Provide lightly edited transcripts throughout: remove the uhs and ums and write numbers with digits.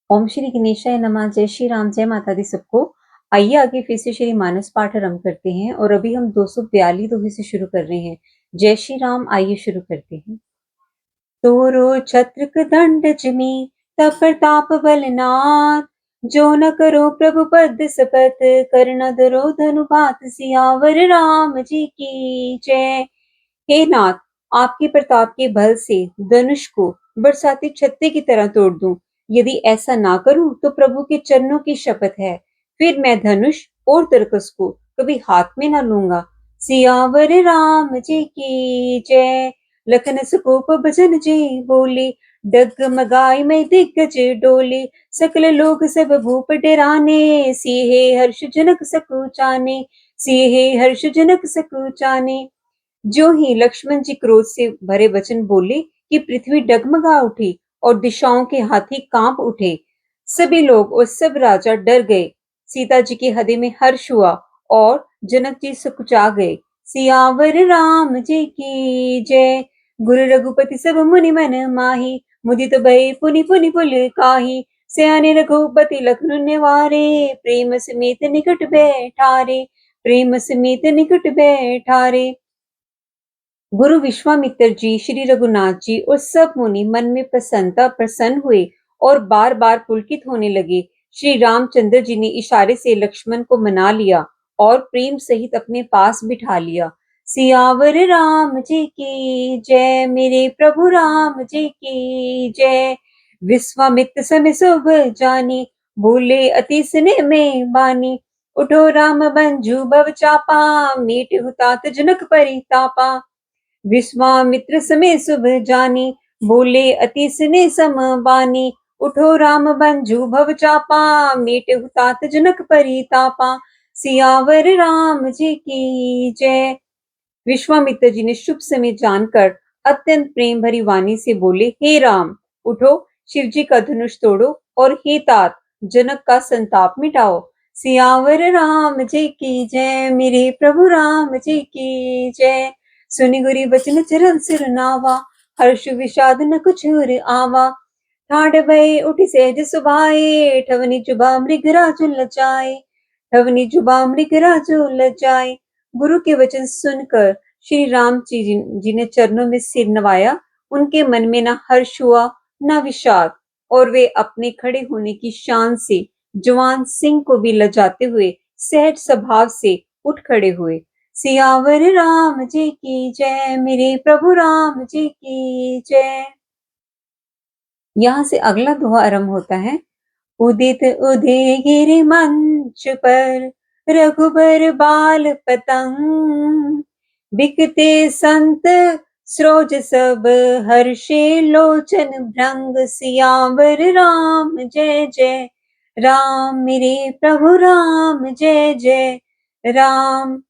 ओम श्री गणेशाय नमः। जय श्री राम, जय माता दी सबको। आइए आगे फिर से श्री मानस पाठ आरंभ करते हैं और अभी हम 242 दोहे से शुरू कर रहे हैं। जय श्री राम। आइए शुरू करते हैं। तोरो छत्र दंड जिमि तब प्रताप बलनाथ, जो न करो प्रभु पद सपत कर न धरो धनु भात। सियावर राम जी की जय। हे नाथ, आपके प्रताप के बल से धनुष को बरसाती छत्ते की तरह तोड़ दूं। यदि ऐसा ना करूं तो प्रभु के चरणों की शपथ है, फिर मैं धनुष और तरकस को कभी हाथ में न लूंगा। सियावर राम जी की जय। लखन सुकोप भजन जी बोले, डगमगाई मैं दिग्गज डोले। सकल लोग सब भूप डराने, सिहे हर्ष जनक सकुचाने। सिहे हर्ष जनक सकुचाने। जो ही लक्ष्मण जी क्रोध से भरे वचन बोले कि पृथ्वी डगमगा उठी और दिशाओं के हाथी कांप उठे। सभी लोग और सब राजा डर गए। सीता जी के हृदय में हर्ष हुआ और जनक जी सकुचा गए। सियावर राम जी की जय। गुरु रघुपति सब मुनि मन माही, मुदित भय पुनि पुनि पुल काही। सयाने रघुपति लखन निवारे, प्रेम समेत निकट बैठारे। प्रेम समेत निकट बैठारे। गुरु विश्वामित्र जी, श्री रघुनाथ जी और सब मुनि मन में प्रसन्न हुए और बार बार पुलकित होने लगे। श्री रामचंद्र जी ने इशारे से लक्ष्मण को मना लिया और प्रेम सहित अपने पास बिठा लिया। सियावर राम जी की जय। मेरे प्रभु राम जी की जय। विश्वामित्र समय शुभ जानी, बोले अति स्नेह में बानी। उठो राम बंजू भव चापा, मीट हुतात जनक परितापा। विश्वामित्र समय शुभ जानी, बोले अति स्नेह सम बानी। उठो राम बंजू भव चापा, मीट हुतात जनक परितापा। सियावर राम जी की जय। विश्वामित्र जी ने शुभ समय जानकर अत्यंत प्रेम भरी वाणी से बोले, हे राम, उठो, शिव जी का धनुष तोड़ो और हे तात, जनक का संताप मिटाओ। सियावर राम जी की जय। मेरे प्रभु राम जी की जय। सुनि गुरी बचन चरण सिर नावा, हर्ष विषाद न कुछ आवा। ठाड़ भय उठ सहज सुभाए, ठवनी जुबा मृग राजु लजाए। ठवनी जुबा मृग राजु लजाए। गुरु के वचन सुनकर श्री राम जी ने चरणों में सिर नवाया। उनके मन में न हर्ष हुआ न विषाद, और वे अपने खड़े होने की शान से जवान सिंह को भी लजाते हुए सहज स्वभाव से उठ खड़े हुए। सियावर राम जी की जय। मेरे प्रभु राम जी की जय। यहाँ से अगला दोहा आरंभ होता है। उदित उदय गिरि मंच पर, रघुबर बाल पतंग। बिकते संत सरोज सब, हर्षे लोचन भ्रंग। सियावर राम जय जय राम। मेरे प्रभु राम जय जय राम।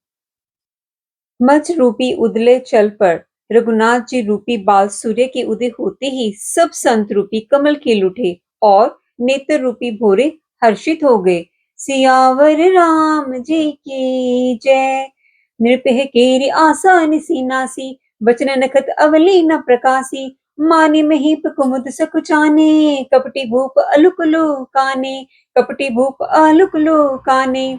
मच रूपी उदले चल पर रघुनाथ जी रूपी बाल सूर्य के उदय होते ही सब संत रूपी कमल खिल उठे और नेत्र रूपी भोरे हर्षित हो गए। सियावर राम जी की जय। नृपह केरी आसान सी नासी, बचन नखत अवली न प्रकाशी। माने महीप कुमुद सकुचाने, कपटी भूप अलुक काने। कपटी भूप अलुक काने।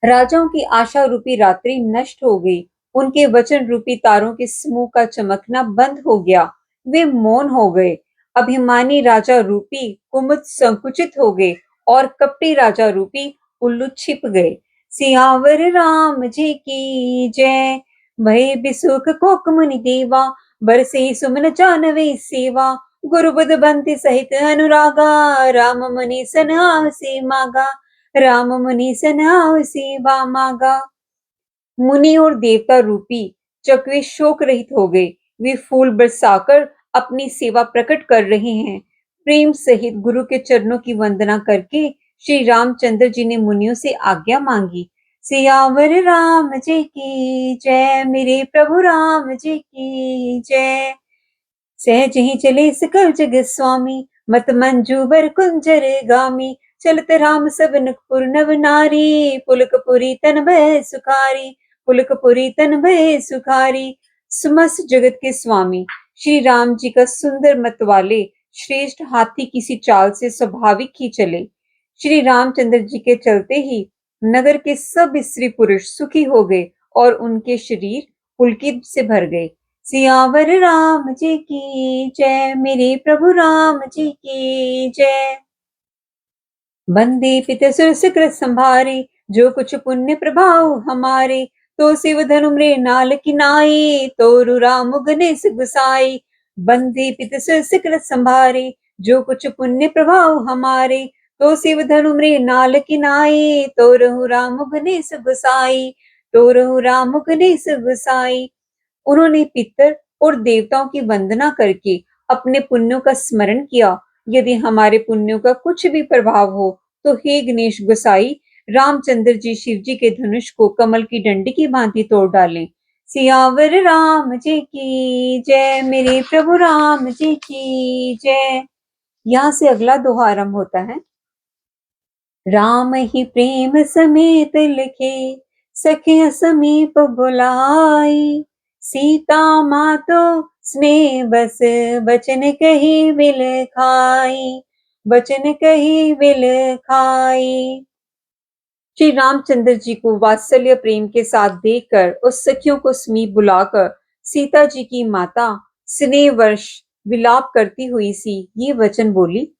राजाओं की आशा रूपी रात्रि नष्ट हो गई। उनके वचन रूपी तारों के समूह का चमकना बंद हो गया। वे मौन हो गए। अभिमानी राजा रूपी कुमुद संकुचित हो गए और कपटी राजा रूपी उल्लू छिप गए। सियावर राम जी की जय। भय बिसुख कोक मुनि देवा, बरसे सुमन जानवे सेवा। गुरु बुध बंति सहित अनुरागा, राम मुनि सन आवसे मागा। राम मुनि सनाव सेवा मागा। मुनि और देवता रूपी चकवे शोक रहित हो गए। वे फूल बरसाकर अपनी सेवा प्रकट कर रहे हैं। प्रेम सहित गुरु के चरणों की वंदना करके श्री रामचंद्र जी ने मुनियों से आज्ञा मांगी। सियावर राम जी की जय। मेरे प्रभु राम जी की जय। सहज ही चले सकल जगत स्वामी, मत मंजू बर कुंजर गामी। चलत राम सबन पुर नव नारी, पुलकपुरी तन भय सुखारी। पुलकपुरी तन भय सुखारी। समस्त जगत के स्वामी श्री राम जी का सुंदर मत वाले श्रेष्ठ हाथी किसी चाल से स्वाभाविक ही चले। श्री रामचंद्र जी के चलते ही नगर के सब स्त्री पुरुष सुखी हो गए और उनके शरीर पुलकित से भर गए। सियावर राम जी की जय, मेरे प्रभु राम जी की जय। बंदे पित सुर सुकृत संभारे, जो कुछ पुण्य प्रभाव हमारे, तो शिव धनु मृ नाल किनाए, तोरु राम गणेश गुसाई। बंदे पित सुर सुकृत संभारे, जो कुछ पुण्य प्रभाव हमारे, तो शिव धनु मृ नाल किनाए, तोरहु राम गणेश गुसाई, तोरहु राम गणेश गुसाई। उन्होंने पितर और देवताओं की वंदना करके अपने पुण्यों का स्मरण किया। यदि हमारे पुण्यों का कुछ भी प्रभाव हो तो हे गणेश गोसाई, रामचंद्र जी शिव जी के धनुष को कमल की डंडी की भांति तोड़ डालें। सियावर राम जी की जय, मेरे प्रभु राम जी की जय। यहाँ से अगला दोहा आरंभ होता है। राम ही प्रेम समेत लिखे, सखिया समीप बुलाई, सीता मातो स्नेह बस, बचन कही बिल खाई, बचन कही बिल खाई। श्री रामचंद्र जी को वात्सल्य प्रेम के साथ देखकर उस सखियों को समीप बुलाकर सीता जी की माता स्नेहवश विलाप करती हुई सी ये वचन बोली।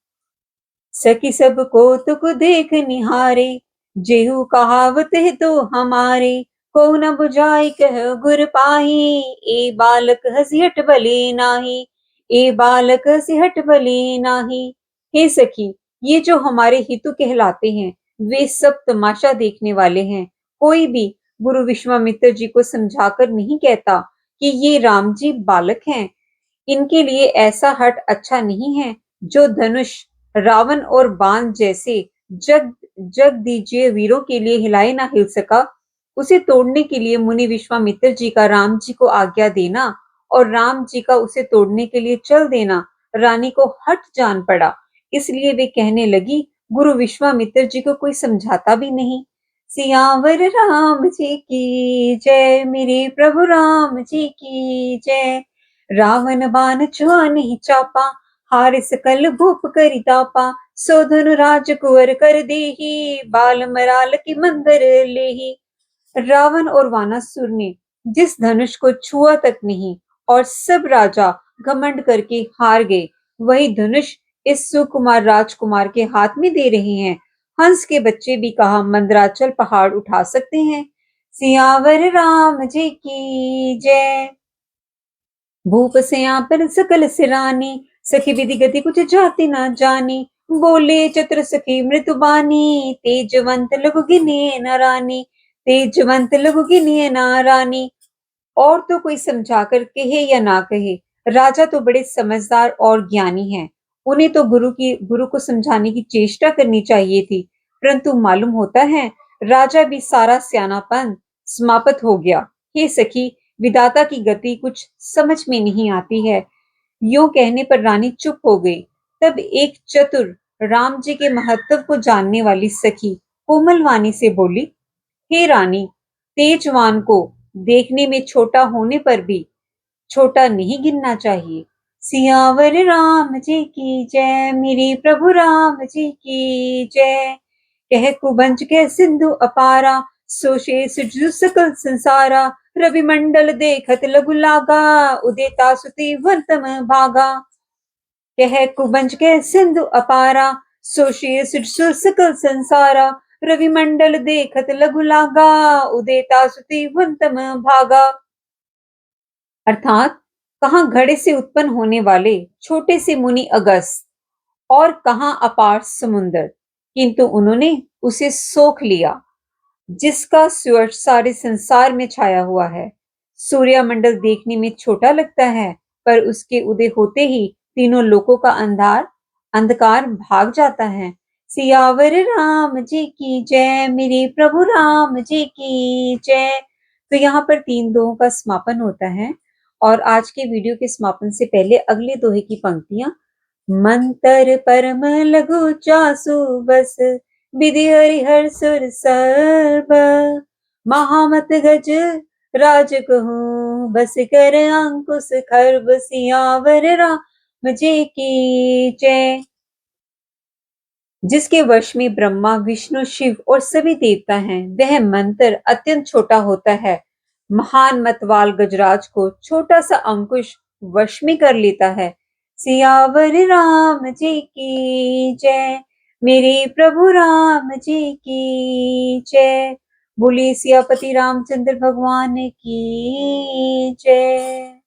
सखी सब कौतुक देख निहारे, जेहू कहावत है तो हमारे, को न बुझाई कह गुर पाही, ए बालक हसी हट भले नाही, ए बालक हसी हट भले नाही। हे सखी, ये जो हमारे हितु कहलाते हैं वे सब तमाशा देखने वाले हैं। कोई भी गुरु विश्वामित्र जी को समझाकर नहीं कहता कि ये राम जी बालक हैं। इनके लिए ऐसा हट अच्छा नहीं है। जो धनुष रावण और बाण जैसे जग जग दीजिए वीरों के लिए हिलाए ना हिल सका, उसे तोड़ने के लिए मुनि विश्वामित्र जी का राम जी को आज्ञा देना और राम जी का उसे तोड़ने के लिए चल देना रानी को हट जान पड़ा। इसलिए वे कहने लगी, गुरु विश्वामित्र जी को कोई समझाता भी नहीं। सियावर राम जी की जय, मेरे प्रभु राम जी की जय। रावण बाण छुआ नहीं चापा, हार सकल भूप करि तापा, सो धनु राज कुंवर कर देहि, बाल मराल की मंदर लेहि। रावण और वानासुर ने जिस धनुष को छुआ तक नहीं और सब राजा घमंड करके हार गए, वही धनुष इस सुकुमार राजकुमार के हाथ में दे रहे हैं। हंस के बच्चे भी कहा मंदराचल पहाड़ उठा सकते हैं। सियावर राम जी की जय। भूप से पर सकल सिरानी, सखी विधि गति कुछ जाति ना जानी, बोले चतुर सखी मृतुबानी, तेजवंत लघु गिने न रानी, तेजवंत लघु गिने न रानी। और तो कोई समझा कर कहे या ना कहे, राजा तो बड़े समझदार और ज्ञानी हैं। उन्हें तो गुरु को समझाने की चेष्टा करनी चाहिए थी, परंतु मालूम होता है राजा भी सारा सियानापन समाप्त हो गया। हे सखी, विधाता की गति कुछ समझ में नहीं आती है। यूं कहने पर रानी चुप हो गई। तब एक चतुर राम जी के महत्व को जानने वाली सखी कोमल वाणी से बोली, हे रानी, तेजवान को देखने में छोटा होने पर भी छोटा नहीं गिनना चाहिए। सियावर राम जी की जय, मेरे प्रभु राम जी की जय। कह कुबंज कह सिंधु अपारा, सो शेष जो सकल संसारा, रवि मंडल देखत लघु लागा, उदेता सुति वर्तम भागा। कह कुबंज कह सिंधु अपारा, सो शेष जो सकल संसारा, रवि मंडल देखत लघु लागा, उदेता सुति वर्तम भागा। अर्थात कहाँ घड़े से उत्पन्न होने वाले छोटे से मुनि अगस्त और कहाँ अपार समुंदर, किंतु उन्होंने उसे सोख लिया जिसका स्वर्ग सारे संसार में छाया हुआ है। सूर्यमंडल देखने में छोटा लगता है, पर उसके उदय होते ही तीनों लोकों का अंधकार भाग जाता है। सियावर राम जी की जय, मेरे प्रभु राम जी की जय। तो यहाँ पर 3 दोहों का समापन होता है और आज के वीडियो के समापन से पहले अगले दोहे की पंक्तियां। मंतर परम लघु चासु बस, विधि हरिहर सुर सर्ब, महामत गज राज कहूं, बस कर अंकुश खरब। सियावर जी की जय। जिसके वश में ब्रह्मा, विष्णु, शिव और सभी देवता हैं, वह मंत्र अत्यंत छोटा होता है। महान मतवाल गजराज को छोटा सा अंकुश वश में कर लेता है। सियावर राम जी की जय। मेरे प्रभु राम जी की जय। बोलिए सियापति रामचंद्र भगवान की जय।